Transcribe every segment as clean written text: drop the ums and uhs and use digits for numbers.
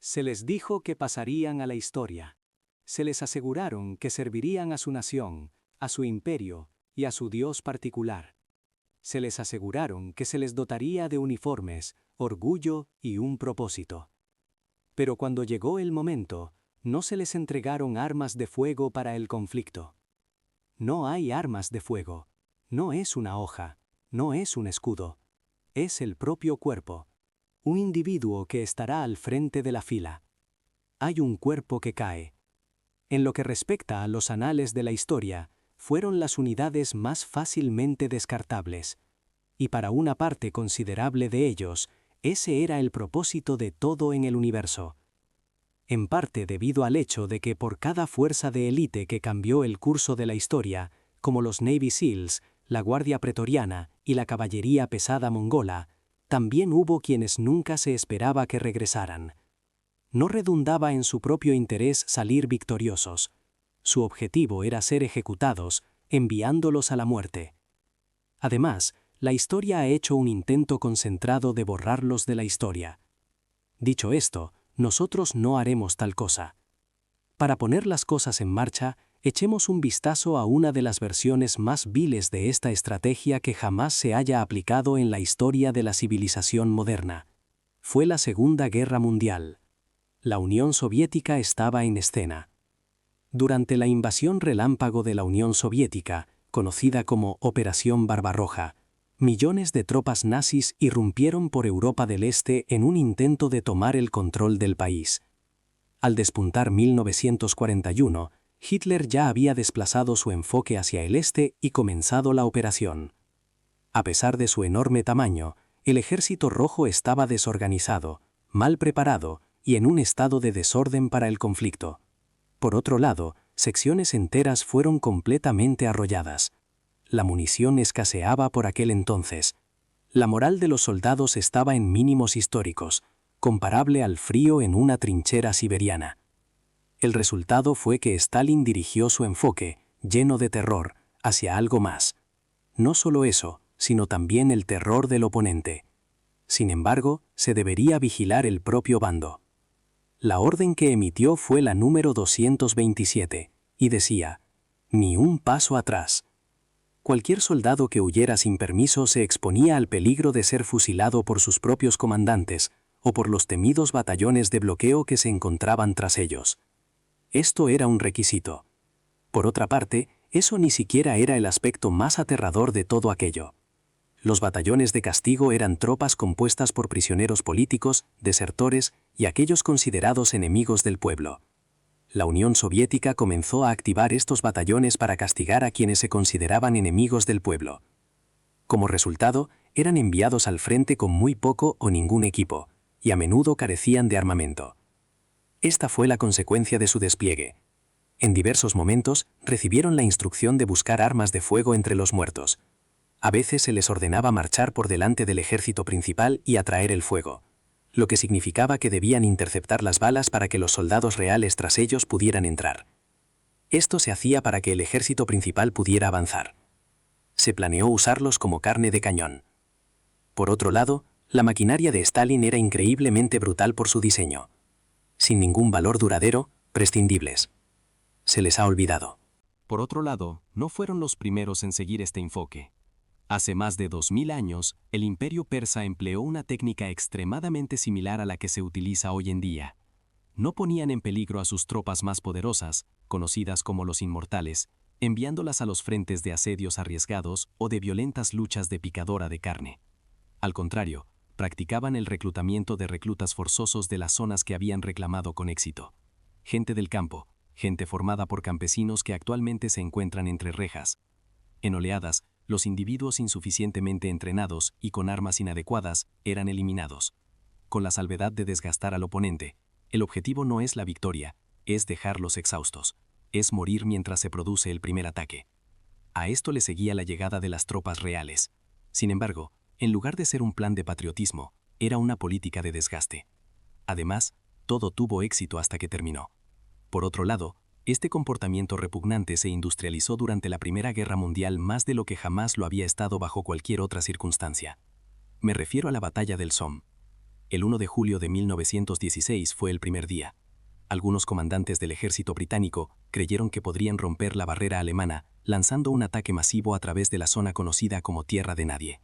Se les dijo que pasarían a la historia. Se les aseguraron que servirían a su nación, a su imperio y a su Dios particular. Se les aseguraron que se les dotaría de uniformes, orgullo y un propósito. Pero cuando llegó el momento, no se les entregaron armas de fuego para el conflicto. No hay armas de fuego. No es una hoja, no es un escudo. Es el propio cuerpo. Un individuo que estará al frente de la fila. Hay un cuerpo que cae. En lo que respecta a los anales de la historia, fueron las unidades más fácilmente descartables. Y para una parte considerable de ellos, ese era el propósito de todo en el universo. En parte debido al hecho de que por cada fuerza de élite que cambió el curso de la historia, como los Navy SEALs, la Guardia Pretoriana y la caballería pesada mongola, también hubo quienes nunca se esperaba que regresaran. No redundaba en su propio interés salir victoriosos. Su objetivo era ser ejecutados, enviándolos a la muerte. Además, la historia ha hecho un intento concentrado de borrarlos de la historia. Dicho esto, nosotros no haremos tal cosa. Para poner las cosas en marcha, echemos un vistazo a una de las versiones más viles de esta estrategia que jamás se haya aplicado en la historia de la civilización moderna. Fue la Segunda Guerra Mundial. La Unión Soviética estaba en escena. Durante la invasión relámpago de la Unión Soviética, conocida como Operación Barbarroja, millones de tropas nazis irrumpieron por Europa del Este en un intento de tomar el control del país. Al despuntar 1941, Hitler ya había desplazado su enfoque hacia el este y comenzado la operación. A pesar de su enorme tamaño, el Ejército Rojo estaba desorganizado, mal preparado y en un estado de desorden para el conflicto. Por otro lado, secciones enteras fueron completamente arrolladas. La munición escaseaba por aquel entonces. La moral de los soldados estaba en mínimos históricos, comparable al frío en una trinchera siberiana. El resultado fue que Stalin dirigió su enfoque, lleno de terror, hacia algo más. No solo eso, sino también el terror del oponente. Sin embargo, se debería vigilar el propio bando. La orden que emitió fue la número 227, y decía: ni un paso atrás. Cualquier soldado que huyera sin permiso se exponía al peligro de ser fusilado por sus propios comandantes o por los temidos batallones de bloqueo que se encontraban tras ellos. Esto era un requisito. Por otra parte, eso ni siquiera era el aspecto más aterrador de todo aquello. Los batallones de castigo eran tropas compuestas por prisioneros políticos, desertores y aquellos considerados enemigos del pueblo. La Unión Soviética comenzó a activar estos batallones para castigar a quienes se consideraban enemigos del pueblo. Como resultado, eran enviados al frente con muy poco o ningún equipo, y a menudo carecían de armamento. Esta fue la consecuencia de su despliegue. En diversos momentos, recibieron la instrucción de buscar armas de fuego entre los muertos. A veces se les ordenaba marchar por delante del ejército principal y atraer el fuego, lo que significaba que debían interceptar las balas para que los soldados reales tras ellos pudieran entrar. Esto se hacía para que el ejército principal pudiera avanzar. Se planeó usarlos como carne de cañón. Por otro lado, la maquinaria de Stalin era increíblemente brutal por su diseño. Sin ningún valor duradero, prescindibles. Se les ha olvidado. Por otro lado, no fueron los primeros en seguir este enfoque. Hace más de 2000 años, el Imperio Persa empleó una técnica extremadamente similar a la que se utiliza hoy en día. No ponían en peligro a sus tropas más poderosas, conocidas como los inmortales, enviándolas a los frentes de asedios arriesgados o de violentas luchas de picadora de carne. Al contrario, practicaban el reclutamiento de reclutas forzosos de las zonas que habían reclamado con éxito. Gente del campo, gente formada por campesinos que actualmente se encuentran entre rejas. En oleadas, los individuos insuficientemente entrenados y con armas inadecuadas eran eliminados. Con la salvedad de desgastar al oponente, el objetivo no es la victoria, es dejarlos exhaustos, es morir mientras se produce el primer ataque. A esto le seguía la llegada de las tropas reales. Sin embargo, en lugar de ser un plan de patriotismo, era una política de desgaste. Además, todo tuvo éxito hasta que terminó. Por otro lado, este comportamiento repugnante se industrializó durante la Primera Guerra Mundial más de lo que jamás lo había estado bajo cualquier otra circunstancia. Me refiero a la Batalla del Somme. El 1 de julio de 1916 fue el primer día. Algunos comandantes del ejército británico creyeron que podrían romper la barrera alemana lanzando un ataque masivo a través de la zona conocida como Tierra de Nadie.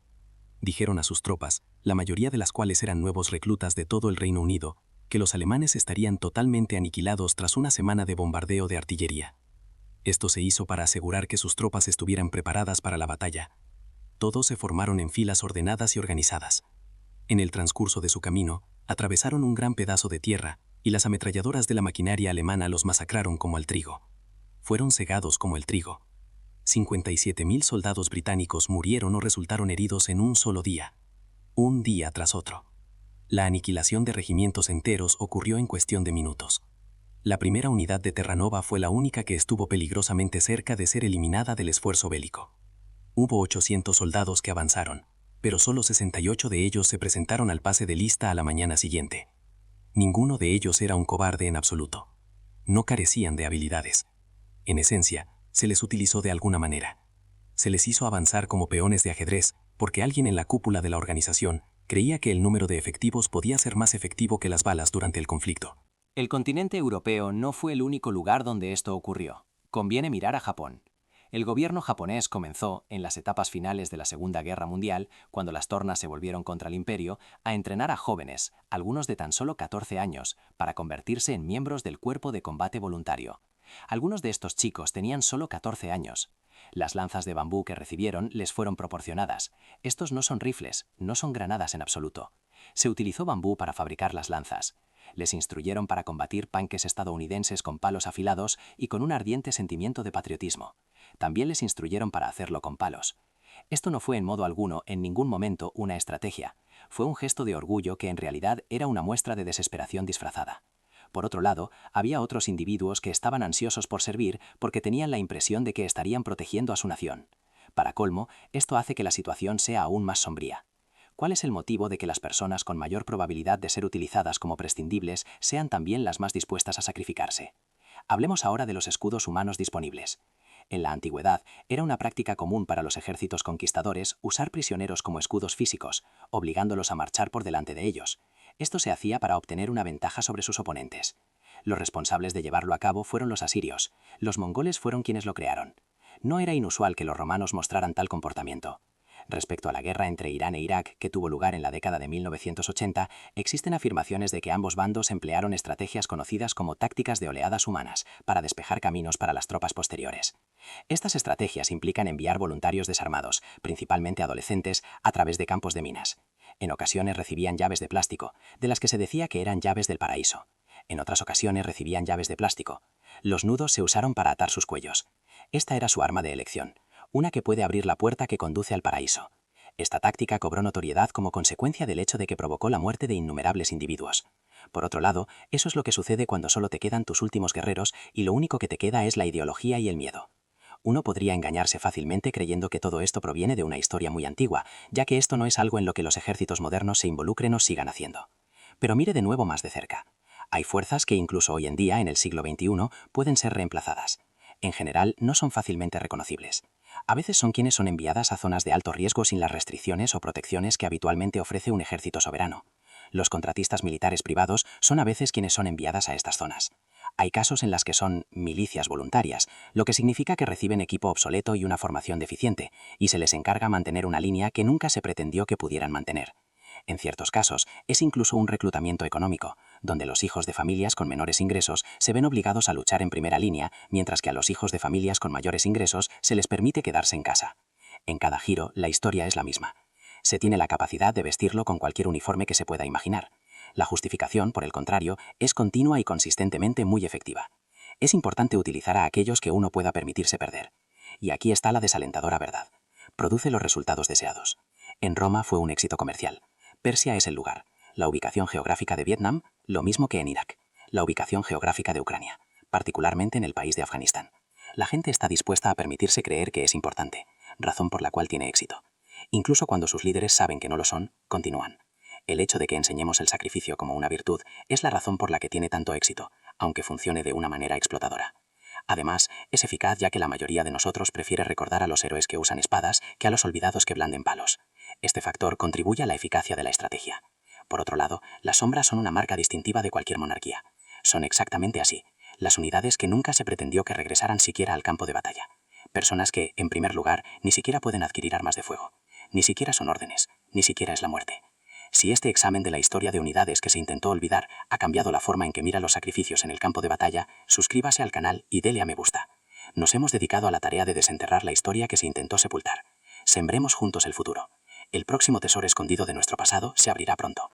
Dijeron a sus tropas, la mayoría de las cuales eran nuevos reclutas de todo el Reino Unido, que los alemanes estarían totalmente aniquilados tras una semana de bombardeo de artillería. Esto se hizo para asegurar que sus tropas estuvieran preparadas para la batalla. Todos se formaron en filas ordenadas y organizadas. En el transcurso de su camino, atravesaron un gran pedazo de tierra, y las ametralladoras de la maquinaria alemana los masacraron como al trigo. Fueron cegados como el trigo. 57.000 soldados británicos murieron o resultaron heridos en un solo día. Un día tras otro. La aniquilación de regimientos enteros ocurrió en cuestión de minutos. La primera unidad de Terranova fue la única que estuvo peligrosamente cerca de ser eliminada del esfuerzo bélico. Hubo 800 soldados que avanzaron, pero solo 68 de ellos se presentaron al pase de lista a la mañana siguiente. Ninguno de ellos era un cobarde en absoluto. No carecían de habilidades. En esencia, se les utilizó de alguna manera. Se les hizo avanzar como peones de ajedrez, porque alguien en la cúpula de la organización creía que el número de efectivos podía ser más efectivo que las balas durante el conflicto. El continente europeo no fue el único lugar donde esto ocurrió. Conviene mirar a Japón. El gobierno japonés comenzó, en las etapas finales de la Segunda Guerra Mundial, cuando las tornas se volvieron contra el imperio, a entrenar a jóvenes, algunos de tan solo 14 años, para convertirse en miembros del cuerpo de combate voluntario. Algunos de estos chicos tenían solo 14 años. Las lanzas de bambú que recibieron les fueron proporcionadas. Estos no son rifles, no son granadas en absoluto. Se utilizó bambú para fabricar las lanzas. Les instruyeron para combatir panques estadounidenses con palos afilados y con un ardiente sentimiento de patriotismo. También les instruyeron para hacerlo con palos. Esto no fue en modo alguno, en ningún momento, una estrategia. Fue un gesto de orgullo que en realidad era una muestra de desesperación disfrazada. Por otro lado, había otros individuos que estaban ansiosos por servir porque tenían la impresión de que estarían protegiendo a su nación. Para colmo, esto hace que la situación sea aún más sombría. ¿Cuál es el motivo de que las personas con mayor probabilidad de ser utilizadas como prescindibles sean también las más dispuestas a sacrificarse? Hablemos ahora de los escudos humanos disponibles. En la antigüedad, era una práctica común para los ejércitos conquistadores usar prisioneros como escudos físicos, obligándolos a marchar por delante de ellos. Esto se hacía para obtener una ventaja sobre sus oponentes. Los responsables de llevarlo a cabo fueron los asirios. Los mongoles fueron quienes lo crearon. No era inusual que los romanos mostraran tal comportamiento. Respecto a la guerra entre Irán e Irak, que tuvo lugar en la década de 1980, existen afirmaciones de que ambos bandos emplearon estrategias conocidas como tácticas de oleadas humanas para despejar caminos para las tropas posteriores. Estas estrategias implican enviar voluntarios desarmados, principalmente adolescentes, a través de campos de minas. En ocasiones recibían llaves de plástico, de las que se decía que eran llaves del paraíso. En otras ocasiones recibían llaves de plástico. Los nudos se usaron para atar sus cuellos. Esta era su arma de elección, una que puede abrir la puerta que conduce al paraíso. Esta táctica cobró notoriedad como consecuencia del hecho de que provocó la muerte de innumerables individuos. Por otro lado, eso es lo que sucede cuando solo te quedan tus últimos guerreros y lo único que te queda es la ideología y el miedo. Uno podría engañarse fácilmente creyendo que todo esto proviene de una historia muy antigua, ya que esto no es algo en lo que los ejércitos modernos se involucren o sigan haciendo. Pero mire de nuevo más de cerca. Hay fuerzas que incluso hoy en día, en el siglo XXI, pueden ser reemplazadas. En general, no son fácilmente reconocibles. A veces son quienes son enviadas a zonas de alto riesgo sin las restricciones o protecciones que habitualmente ofrece un ejército soberano. Los contratistas militares privados son a veces quienes son enviadas a estas zonas. Hay casos en las que son milicias voluntarias, lo que significa que reciben equipo obsoleto y una formación deficiente, y se les encarga mantener una línea que nunca se pretendió que pudieran mantener. En ciertos casos, es incluso un reclutamiento económico, donde los hijos de familias con menores ingresos se ven obligados a luchar en primera línea, mientras que a los hijos de familias con mayores ingresos se les permite quedarse en casa. En cada giro, la historia es la misma. Se tiene la capacidad de vestirlo con cualquier uniforme que se pueda imaginar. La justificación, por el contrario, es continua y consistentemente muy efectiva. Es importante utilizar a aquellos que uno pueda permitirse perder. Y aquí está la desalentadora verdad. Produce los resultados deseados. En Roma fue un éxito comercial. Persia es el lugar. La ubicación geográfica de Vietnam, lo mismo que en Irak. La ubicación geográfica de Ucrania, particularmente en el país de Afganistán. La gente está dispuesta a permitirse creer que es importante, razón por la cual tiene éxito. Incluso cuando sus líderes saben que no lo son, continúan. El hecho de que enseñemos el sacrificio como una virtud es la razón por la que tiene tanto éxito, aunque funcione de una manera explotadora. Además, es eficaz ya que la mayoría de nosotros prefiere recordar a los héroes que usan espadas que a los olvidados que blanden palos. Este factor contribuye a la eficacia de la estrategia. Por otro lado, las sombras son una marca distintiva de cualquier monarquía. Son exactamente así, las unidades que nunca se pretendió que regresaran siquiera al campo de batalla. Personas que, en primer lugar, ni siquiera pueden adquirir armas de fuego. Ni siquiera son órdenes, ni siquiera es la muerte. Si este examen de la historia de unidades que se intentó olvidar ha cambiado la forma en que mira los sacrificios en el campo de batalla, suscríbase al canal y dele a me gusta. Nos hemos dedicado a la tarea de desenterrar la historia que se intentó sepultar. Sembremos juntos el futuro. El próximo tesoro escondido de nuestro pasado se abrirá pronto.